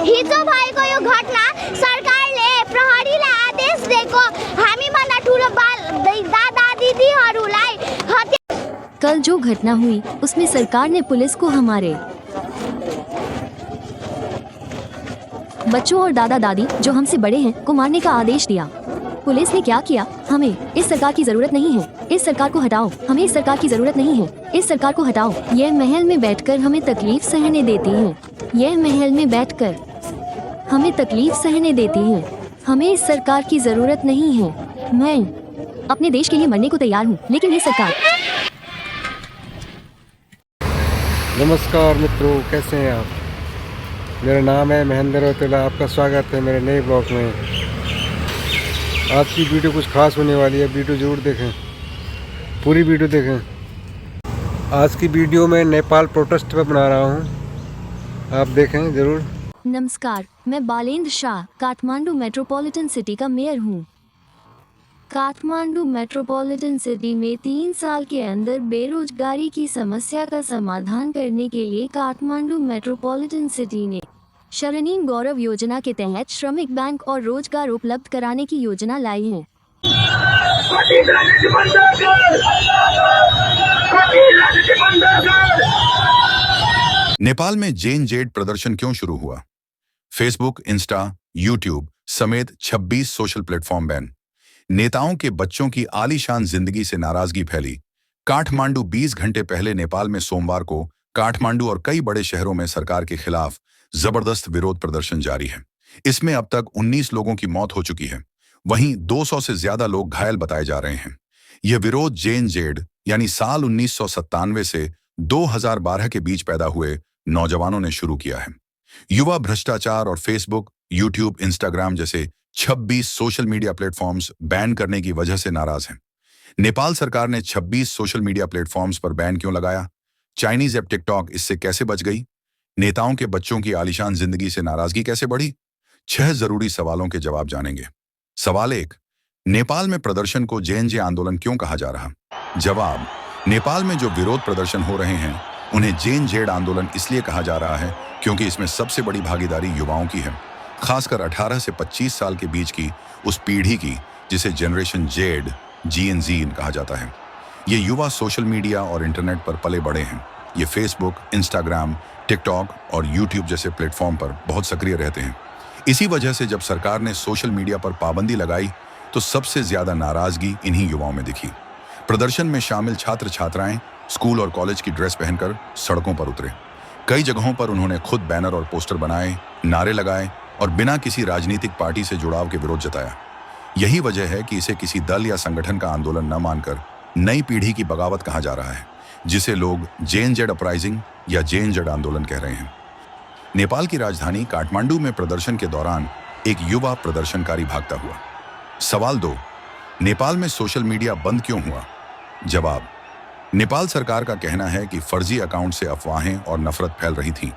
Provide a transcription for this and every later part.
हिजो भएको यो घटना सरकारले प्रहरीलाई आदेश दिएको हामी भन्दा ठुलो दादा दिदीहरूलाई हत्या। कल जो घटना हुई उसमें सरकार ने पुलिस को हमारे बच्चों और दादा दादी जो हमसे बड़े हैं को मारने का आदेश दिया। पुलिस ने क्या किया? हमें इस सरकार की जरूरत नहीं है, इस सरकार को हटाओ। हमें इस सरकार की जरूरत नहीं है, इस सरकार को हटाओ। यह महल में बैठकर हमें तकलीफ सहने देती है। यह महल में बैठकर हमें तकलीफ सहने देती है। हमें इस सरकार की जरूरत नहीं है। मैं अपने देश के लिए मरने को तैयार हूँ, लेकिन ये सरकार। नमस्कार मित्रों, कैसे हैं आप? मेरा नाम है महेंद्र रौतेला। आपका स्वागत है मेरे नए ब्लॉग में। आज की वीडियो कुछ खास होने वाली है, वीडियो ज़रूर देखें, पूरी वीडियो देखें। आज की वीडियो में नेपाल प्रोटेस्ट पर बना रहा हूँ, आप देखें ज़रूर। नमस्कार, मैं बालेंद्र शाह काठमांडू मेट्रोपॉलिटन सिटी का मेयर हूँ। काठमांडू मेट्रोपॉलिटन सिटी में 3 साल के अंदर बेरोजगारी की समस्या का समाधान करने के लिए काठमांडू मेट्रोपॉलिटन सिटी ने स्वर्णिम गौरव योजना के तहत श्रमिक बैंक और रोजगार उपलब्ध कराने की योजना लाई है। नेपाल में JNZ प्रदर्शन क्यों शुरू हुआ? फेसबुक, इंस्टा, यूट्यूब समेत 26 सोशल प्लेटफॉर्म बैन। नेताओं के बच्चों की आलीशान जिंदगी से नाराजगी फैली। काठमांडू 20 घंटे पहले नेपाल में सोमवार को काठमांडू और कई बड़े शहरों में सरकार के खिलाफ जबरदस्त विरोध प्रदर्शन जारी है। इसमें अब तक 19 लोगों की मौत हो चुकी है, वहीं 200 से ज्यादा लोग घायल बताए जा रहे हैं। यह विरोध JNZ यानी साल 1997 से 2012 के बीच पैदा हुए नौजवानों ने शुरू किया है। युवा भ्रष्टाचार और फेसबुक, यूट्यूब, इंस्टाग्राम जैसे 26 सोशल मीडिया प्लेटफॉर्म्स बैन करने की वजह से नाराज हैं। नेपाल सरकार ने 26 सोशल मीडिया प्लेटफॉर्म्स पर बैन क्यों लगाया? चाइनीज ऐप टिकटॉक इससे कैसे बच गई? नेताओं के बच्चों की आलीशान जिंदगी से नाराजगी कैसे बढ़ी? 6 जरूरी सवालों के जवाब जानेंगे। सवाल 1, नेपाल में प्रदर्शन को JNZ आंदोलन क्यों कहा जा रहा? जवाब, नेपाल में जो विरोध प्रदर्शन हो रहे हैं उन्हें JNZ आंदोलन इसलिए कहा जा रहा है क्योंकि इसमें सबसे बड़ी भागीदारी युवाओं की है, खासकर 18 से 25 साल के बीच की उस पीढ़ी की जिसे जनरेशन Z, GNZ कहा जाता है। ये युवा सोशल मीडिया और इंटरनेट पर पले बड़े हैं। ये फेसबुक, इंस्टाग्राम, टिकटॉक और यूट्यूब जैसे प्लेटफॉर्म पर बहुत सक्रिय रहते हैं। इसी वजह से जब सरकार ने सोशल मीडिया पर पाबंदी लगाई तो सबसे ज्यादा नाराजगी इन्हीं युवाओं में दिखी। प्रदर्शन में शामिल छात्र छात्राएं स्कूल और कॉलेज की ड्रेस पहनकर सड़कों पर उतरे। कई जगहों पर उन्होंने खुद बैनर और पोस्टर बनाए, नारे लगाए और बिना किसी राजनीतिक पार्टी से जुड़ाव के विरोध जताया। यही वजह है कि इसे किसी दल या संगठन का आंदोलन न मानकर नई पीढ़ी की बगावत कहा जा रहा है, जिसे लोग JNZ अपराइजिंग या JNZ आंदोलन कह रहे हैं। नेपाल की राजधानी काठमांडू में प्रदर्शन के दौरान एक युवा प्रदर्शनकारी भागता हुआ। सवाल 2, नेपाल में सोशल मीडिया बंद क्यों हुआ? जवाब, नेपाल सरकार का कहना है कि फर्जी अकाउंट से अफवाहें और नफरत फैल रही थी।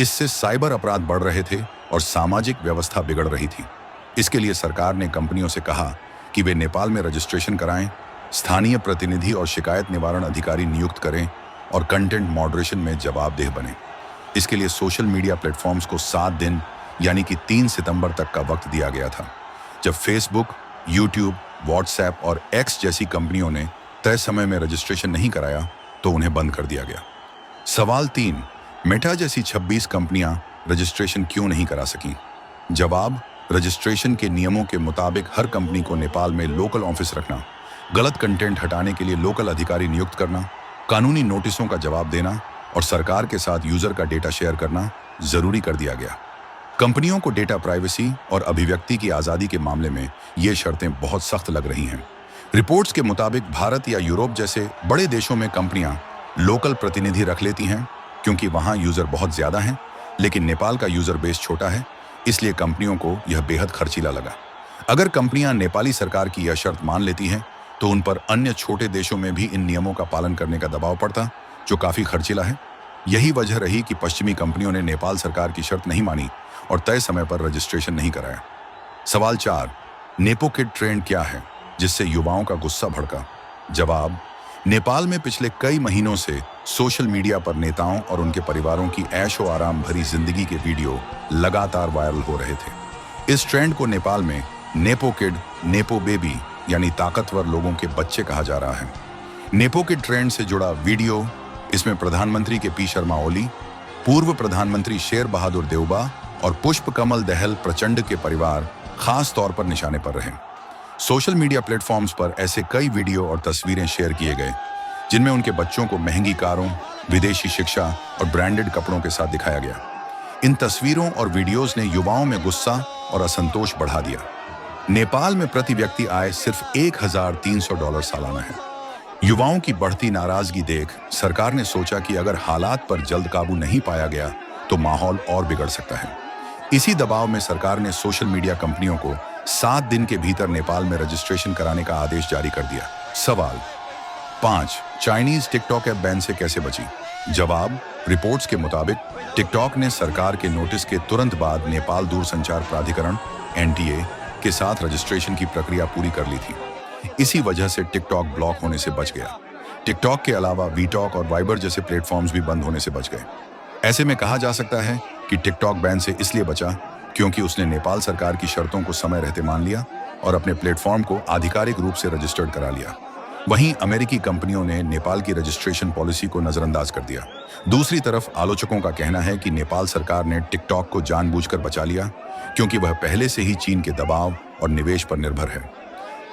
इससे साइबर अपराध बढ़ रहे थे और सामाजिक व्यवस्था बिगड़ रही थी। इसके लिए सरकार ने कंपनियों से कहा कि वे नेपाल में रजिस्ट्रेशन कराएं, स्थानीय प्रतिनिधि और शिकायत निवारण अधिकारी नियुक्त करें और कंटेंट मॉडरेशन में जवाबदेह बने। इसके लिए सोशल मीडिया प्लेटफॉर्म्स को 7 दिन यानी कि 3 सितंबर तक का वक्त दिया गया था। जब फेसबुक, यूट्यूब, व्हाट्सएप और X जैसी कंपनियों ने तय समय में रजिस्ट्रेशन नहीं कराया तो उन्हें बंद कर दिया गया। सवाल 3, मेटा जैसी 26 कंपनियां रजिस्ट्रेशन क्यों नहीं करा सकीं? जवाब, रजिस्ट्रेशन के नियमों के मुताबिक हर कंपनी को नेपाल में लोकल ऑफिस रखना, गलत कंटेंट हटाने के लिए लोकल अधिकारी नियुक्त करना, कानूनी नोटिसों का जवाब देना और सरकार के साथ यूजर का डेटा शेयर करना जरूरी कर दिया गया। कंपनियों को डेटा प्राइवेसी और अभिव्यक्ति की आज़ादी के मामले में ये शर्तें बहुत सख्त लग रही हैं। रिपोर्ट्स के मुताबिक भारत या यूरोप जैसे बड़े देशों में कंपनियां लोकल प्रतिनिधि रख लेती हैं क्योंकि वहां यूजर बहुत ज्यादा हैं, लेकिन नेपाल का यूजर बेस छोटा है, इसलिए कंपनियों को यह बेहद खर्चीला लगा। अगर कंपनियां नेपाली सरकार की यह शर्त मान लेती हैं तो उन पर अन्य छोटे देशों में भी इन नियमों का पालन करने का दबाव पड़ता, जो काफी खर्चीला है। यही वजह रही कि पश्चिमी कंपनियों ने नेपाल सरकार की शर्त नहीं मानी और तय समय पर रजिस्ट्रेशन नहीं कराया। सवाल 4, नेपो किड ट्रेंड क्या है जिससे युवाओं का गुस्सा भड़का? जवाब, नेपाल में पिछले कई महीनों से सोशल मीडिया पर नेताओं और उनके परिवारों की ऐशो आराम भरी जिंदगी के वीडियो लगातार वायरल हो रहे थे। इस ट्रेंड को नेपाल में नेपो किड, नेपो बेबी यानी ताकतवर लोगों के बच्चे कहा जा रहा है। नेपो किड ट्रेंड से जुड़ा वीडियो, इसमें प्रधानमंत्री के पी शर्मा ओली, पूर्व प्रधानमंत्री शेर बहादुर देउबा और पुष्प कमल दहल प्रचंड के परिवार खास तौर पर निशाने पर रहे। सोशल मीडिया प्लेटफॉर्म्स पर ऐसे कई वीडियो और तस्वीरें शेयर किए गए जिनमें उनके बच्चों को महंगी कारों, विदेशी शिक्षा और ब्रांडेड कपड़ों के साथ दिखाया गया। इन तस्वीरों और वीडियोस ने युवाओं में गुस्सा और असंतोष बढ़ा दिया। नेपाल में प्रति व्यक्ति आय सिर्फ $1,300 सालाना है। युवाओं की बढ़ती नाराजगी देख सरकार ने सोचा कि अगर हालात पर जल्द काबू नहीं पाया गया तो माहौल और बिगड़ सकता है। इसी दबाव में सरकार ने सोशल मीडिया कंपनियों को 7 दिन के भीतर नेपाल में रजिस्ट्रेशन कराने का आदेश जारी कर दिया। सवाल 5, चाइनीज टिकटॉक ऐप बैन से कैसे बची? जवाब, रिपोर्ट्स के मुताबिक टिकटॉक ने सरकार के नोटिस के तुरंत बाद नेपाल दूरसंचार प्राधिकरण (NTA) के साथ रजिस्ट्रेशन की प्रक्रिया पूरी कर ली थी। इसी वजह से टिकटॉक ब्लॉक होने से बच गया। टिकटॉक के अलावा वीटॉक और वाइबर जैसे प्लेटफॉर्म्स भी बंद होने से बच गए। ऐसे में कहा जा सकता है कि टिकटॉक बैन से इसलिए बचा क्योंकि उसने नेपाल सरकार की शर्तों को समय रहते मान लिया और अपने प्लेटफॉर्म को आधिकारिक रूप से रजिस्टर्ड करा लिया। वहीं अमेरिकी कंपनियों ने नेपाल की रजिस्ट्रेशन पॉलिसी को नजरअंदाज कर दिया। दूसरी तरफ आलोचकों का कहना है कि नेपाल सरकार ने टिकटॉक को जानबूझकर बचा लिया क्योंकि वह पहले से ही चीन के दबाव और निवेश पर निर्भर है।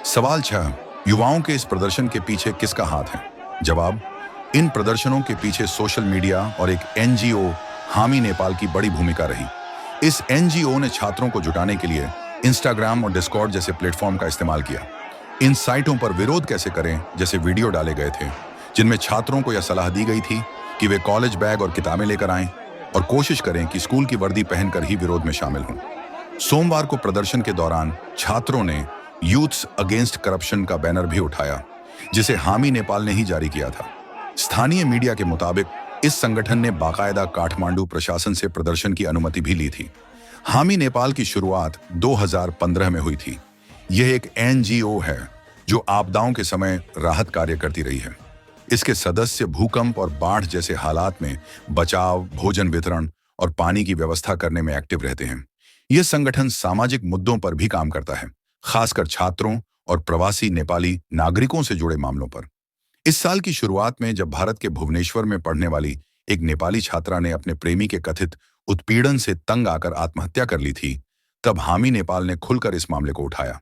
सवाल 6, युवाओं के इस प्रदर्शन के पीछे किसका हाथ है? जवाब, इन प्रदर्शनों के पीछे सोशल मीडिया और एक NGO हामी नेपाल की बड़ी भूमिका रही। इस NGO ने छात्रों को जुटाने के लिए इंस्टाग्राम और डिस्कॉर्ड जैसे प्लेटफॉर्म का इस्तेमाल किया। इन साइटों पर विरोध कैसे करें जैसे वीडियो डाले गए थे जिनमें छात्रों को यह सलाह दी गई थी कि वे कॉलेज बैग और किताबें लेकर आएं और कोशिश करें कि स्कूल की वर्दी पहनकर ही विरोध में शामिल हों। सोमवार को प्रदर्शन के दौरान छात्रों ने यूथ्स अगेंस्ट करप्शन का बैनर भी उठाया जिसे हामी नेपाल ने ही जारी किया था। स्थानीय मीडिया के मुताबिक इस संगठन ने बाकायदा काठमांडू प्रशासन से प्रदर्शन की अनुमति भी ली थी। हामी नेपाल की शुरुआत 2015 में हुई थी। यह एक NGO है जो आपदाओं के समय राहत कार्य करती रही है। इसके सदस्य भूकंप और बाढ़ जैसे हालात में बचाव, भोजन वितरण और पानी की व्यवस्था करने में एक्टिव रहते हैं। यह संगठन सामाजिक मुद्दों पर भी काम करता है, खासकर छात्रों और प्रवासी नेपाली नागरिकों से जुड़े मामलों पर। इस साल की शुरुआत में जब भारत के भुवनेश्वर में पढ़ने वाली एक नेपाली छात्रा ने अपने प्रेमी के कथित उत्पीड़न से तंग आकर आत्महत्या कर ली थी, तब हामी नेपाल ने खुलकर इस मामले को उठाया।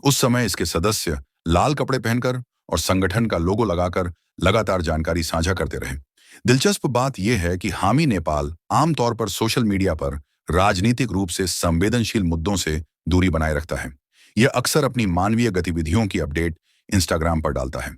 उस समय इसके सदस्य लाल कपड़े पहनकर और संगठन का लोगो लगाकर लगातार जानकारी साझा करते रहे। दिलचस्प बात यह है कि हामी नेपाल आमतौर पर सोशल मीडिया पर राजनीतिक रूप से संवेदनशील मुद्दों से दूरी बनाए रखता है। यह अक्सर अपनी मानवीय गतिविधियों की अपडेट इंस्टाग्राम पर डालता है।